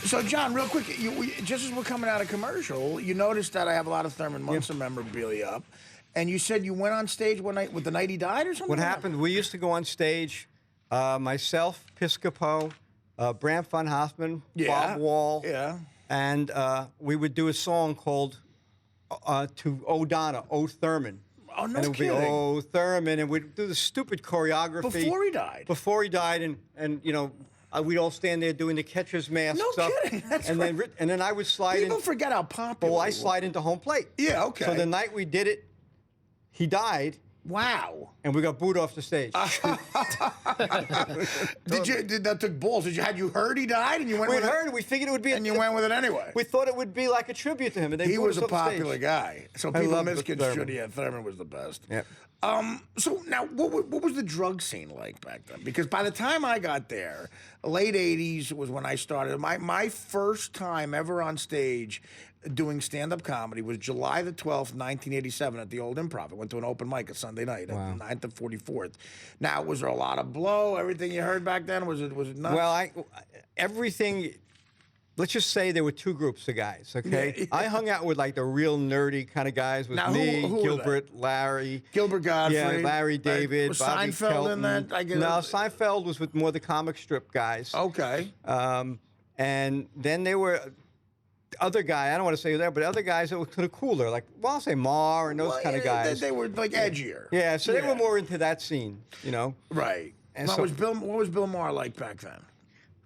So, John, real quick, just as we're coming out of commercial, you noticed that I have a lot of Thurman Munson memorabilia up, and you said you went on stage one night with the night he died or something? What happened, we used to go on stage, myself, Piscopo, Bram von Hoffman, Bob Wall, and we would do a song called to O'Donna, O Thurman. Oh, no and it would kidding. be, oh, Thurman, and we'd do the stupid choreography. Before he died? Before he died, and you know, we'd all stand there doing the catcher's mask No stuff. kidding, that's and right. then I would slide in. People forget how popular. Well, I slide into home plate. Yeah, okay. So the night we did it, he died. Wow. And we got booed off the stage. That took balls. Had you heard he died and you went We with it? heard it. We figured it would be. And you went with it anyway. We thought it would be like a tribute to him. And they He booed was us a off the stage. popular guy. So I people loved misconstrued. Thurman. Yeah, Thurman was the best. Yep. So now, what was the drug scene like back then? Because by the time I got there, late 80s was when I started. My first time ever on stage doing stand-up comedy was July the 12th, 1987 at the Old Improv. I went to an open mic a Sunday night at 9th and 44th. Now, was there a lot of blow? Everything you heard back then? Was it nuts? Well, everything... Let's just say there were two groups of guys, okay? Yeah. I hung out with like the real nerdy kind of guys with Now, me, who were Gilbert, Larry. Gilbert Godfrey. Yeah, Larry David, Was Bobby Seinfeld Kelton. in that? No, Seinfeld was with more the comic strip guys. Okay. And then there were other guys, I don't want to say that, but other guys that were kind of cooler, like, well, I'll say Mar and those kind of guys. They were like edgier. Yeah, so they were more into that scene, you know? Right. And What so- was Bill Maher like back then?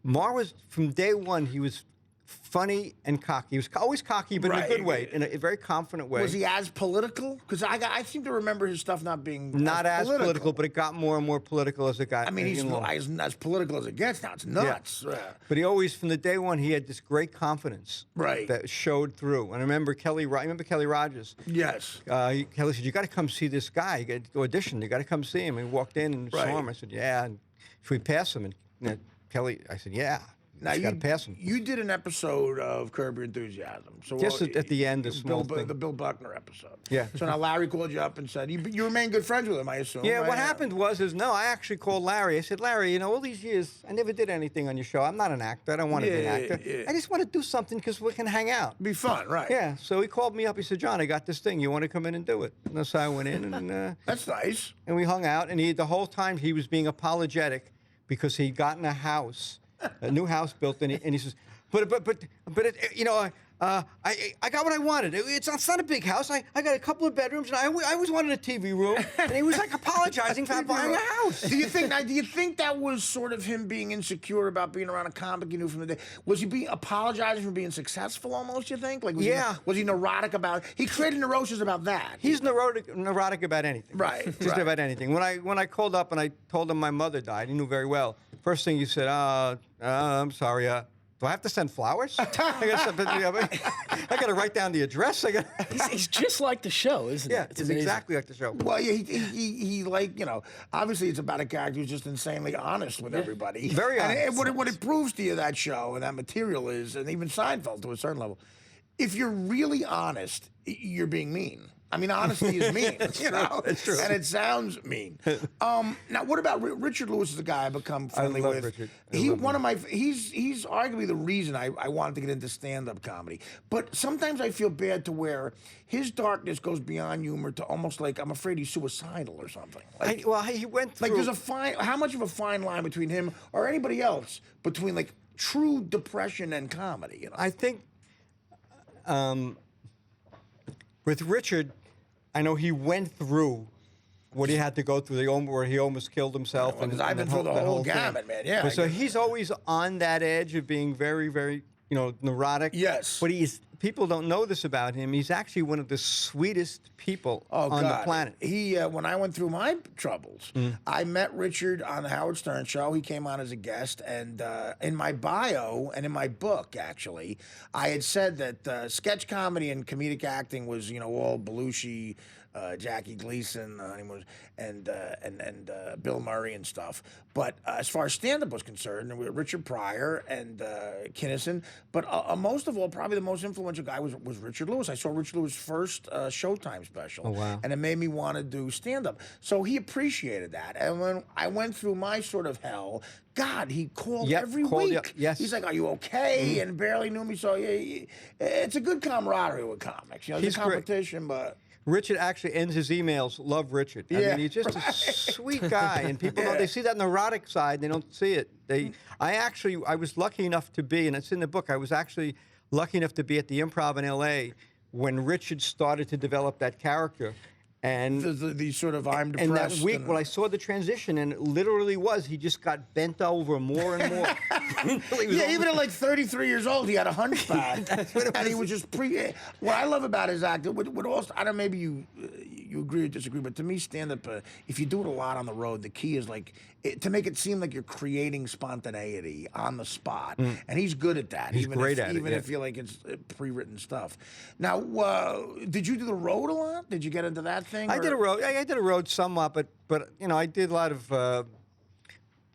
Mar was, from day one, he was funny and cocky. He was always cocky, but in a good way, in a very confident way. Was he as political? Because I seem to remember his stuff not being Not as political, but it got more and more political as it got. I mean, he's as political as it gets now. It's nuts. Yeah. But he always, from the day one, he had this great confidence that showed through. And I remember Kelly Rogers. Yes. Kelly said, "You got to come see this guy. You got to audition. You got to come see him." And we walked in and saw him. I said, "Yeah." And should we pass him? And Kelly, I said, "Yeah." Now you got to pass him. You did an episode of Curb Your Enthusiasm. So Just at the end, a small thing. The Bill Buckner episode. Yeah. So now Larry called you up and said you remain good friends with him, I assume. Yeah. What happened was I actually called Larry. I said, "Larry, you know, all these years I never did anything on your show. I'm not an actor. I don't want to be an actor. I just want to do something because we can hang out. Be fun, right?" Yeah. So he called me up. He said, "John, I got this thing. You want to come in and do it?" And so I went in and that's nice. And we hung out. And the whole time he was being apologetic because he'd gotten a house. A new house built, and he says, but you know, I got what I wanted. It's not a big house. I got a couple of bedrooms, and I always wanted a TV room. And he was like apologizing for buying a house. Do you think that was sort of him being insecure about being around a comic you knew from the day? Was he apologizing for being successful almost? You think? Like, was he neurotic about? He created neurosis about that. He's neurotic about anything. Right. Just about anything. When I called up and I told him my mother died, he knew very well. First thing he said, I'm sorry. Do I have to send flowers? I got to write down the address. He's just like the show, isn't yeah, it? it's exactly like the show. Well, yeah, he like, you know, obviously it's about a character who's just insanely honest with everybody. Very honest. And what it proves to you, that show and that material is, and even Seinfeld to a certain level, if you're really honest, you're being mean. I mean, honesty is mean. You know? It's true. And it sounds mean. Now, what about Richard Lewis? Is the guy I become friendly with. Richard. He's arguably the reason I wanted to get into stand-up comedy. But sometimes I feel bad to where his darkness goes beyond humor to almost like I'm afraid he's suicidal or something. Like, he went through. like there's a fine. How much of a fine line between him or anybody else between like true depression and comedy? You know? I think with Richard, I know he went through what he had to go through, where he almost killed himself. Well, I've been through the whole gamut, man. Yeah. But so he's always on that edge of being very, very, neurotic. Yes. But people don't know this about him. He's actually one of the sweetest people on the planet. When I went through my troubles, I met Richard on the Howard Stern show. He came on as a guest, and in my bio and in my book, actually, I had said that sketch comedy and comedic acting was, all Belushi, Jackie Gleason, and Bill Murray and stuff. But as far as stand-up was concerned, Richard Pryor and Kinison. But most of all, probably the most influential guy was Richard Lewis. I saw Richard Lewis' first Showtime special. Oh, wow. And it made me want to do stand-up. So he appreciated that. And when I went through my sort of hell, God, he called every week. Yes. He's like, "Are you okay?" And barely knew me. So yeah, it's a good camaraderie with comics. You know, it's a competition, but. Richard actually ends his emails, "Love Richard." I mean, he's just a sweet guy, and people don't, they see that neurotic side, they don't see it. I was lucky enough to be, and it's in the book, I was actually lucky enough to be at the Improv in LA when Richard started to develop that character. And the sort of I'm depressed. And that week, when I saw the transition, and it literally was, he just got bent over more and more. Even at like 33 years old, he had a hunchback, and he was just What I love about his act, with also, I don't know, maybe you agree or disagree, but to me, stand-up, if you do it a lot on the road, the key is to make it seem like you're creating spontaneity on the spot, and he's good at that. He's great at it. Even if you like it's pre-written stuff. Now, did you do the road a lot? Did you get into that thing? I did a road. I did a road somewhat, but you know, I did a lot of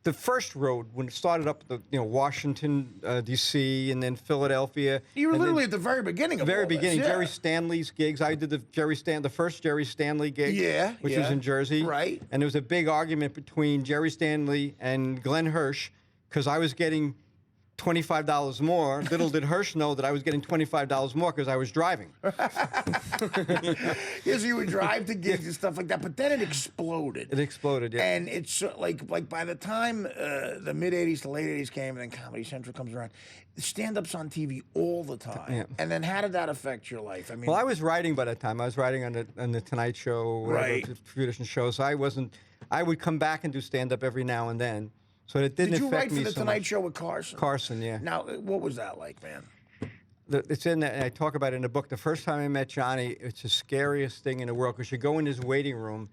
the first road when it started up, Washington, D.C., and then Philadelphia. You were literally at the very beginning of all this, yeah. Jerry Stanley's gigs. I did the first Jerry Stanley gig, which was in Jersey. Right. And there was a big argument between Jerry Stanley and Glenn Hirsch because I was getting $25 more. Little did Hirsch know that I was getting $25 more because I was driving. Yes, you would drive to gigs and stuff like that, but then it exploded. It exploded, yeah. And it's like by the time the mid '80s to late '80s came, and then Comedy Central comes around, stand-up's on TV all the time. Yeah. And then how did that affect your life? I mean, well, I was writing by that time. I was writing on the Tonight Show, right? A few different shows. So I would come back and do stand-up every now and then. So it didn't affect me so much. Did you write for the Tonight Show with Carson? Carson, yeah. Now, what was that like, man? It's in there, and I talk about it in the book. The first time I met Johnny, it's the scariest thing in the world because you go in his waiting room,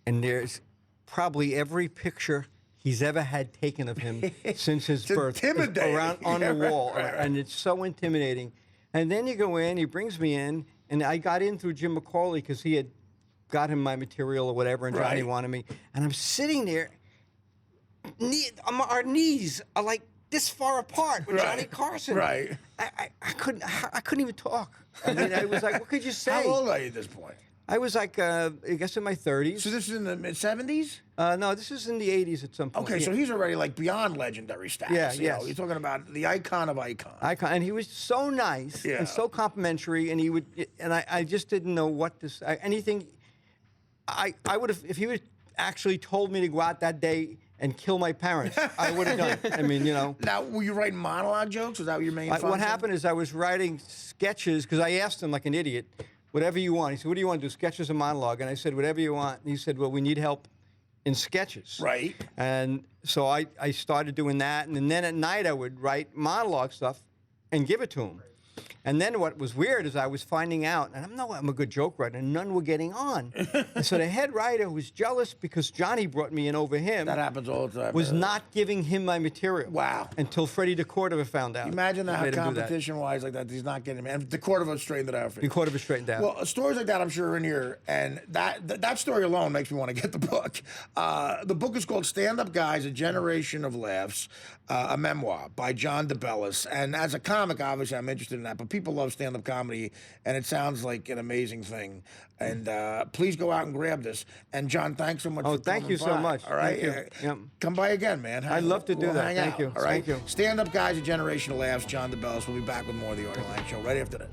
and there's probably every picture he's ever had taken of him since his birth around on the wall, and it's so intimidating. And then you go in, he brings me in, and I got in through Jim McCauley because he had got him my material or whatever, and Johnny wanted me. And I'm sitting there. Our knees are like this far apart with Johnny Carson. Right. I couldn't even talk. I mean, I was like, what could you say? How old are you at this point? I was like, I guess in my 30s. So this is in the mid-'70s? No, this is in the 80s at some point. Okay, so he's already like beyond legendary status. Yeah, you know, you're talking about the icon of icons. And he was so nice and so complimentary, and I just didn't know what to say. Anything, I would have, if he would actually told me to go out that day and kill my parents, I would have done it. I mean, you know. Now, were you writing monologue jokes? Was that your main function? What happened is I was writing sketches, because I asked him like an idiot, whatever you want. He said, what do you want to do, sketches or monologue? And I said, whatever you want. And he said, well, we need help in sketches. Right. And so I started doing that. And then at night I would write monologue stuff and give it to him. And then what was weird is I was finding out, and I'm a good joke writer, and none were getting on. And so the head writer was jealous because Johnny brought me in over him. That happens all the time. Was not giving him my material. Wow. Until Freddie DeCordova found out. Imagine that, how competition-wise like that, he's not getting him. And DeCordova straightened it out for you. DeCordova straightened out. Well, stories like that I'm sure are in here, and that story alone makes me want to get the book. The book is called Stand Up Guys, A Generation of Laughs, a memoir by John DeBillis. And as a comic, obviously, I'm interested in that, but people love stand-up comedy, and it sounds like an amazing thing. And please go out and grab this. And John, thanks so much for coming by. Thank you so much. All right? Thank you. Yep. Come by again, man. I'd love to do that. Hang Thank out, you. All right? Thank you. Stand Up Guys, A Generation of Laughs, John DeBillis. We'll be back with more of the Artie Lange Show right after this.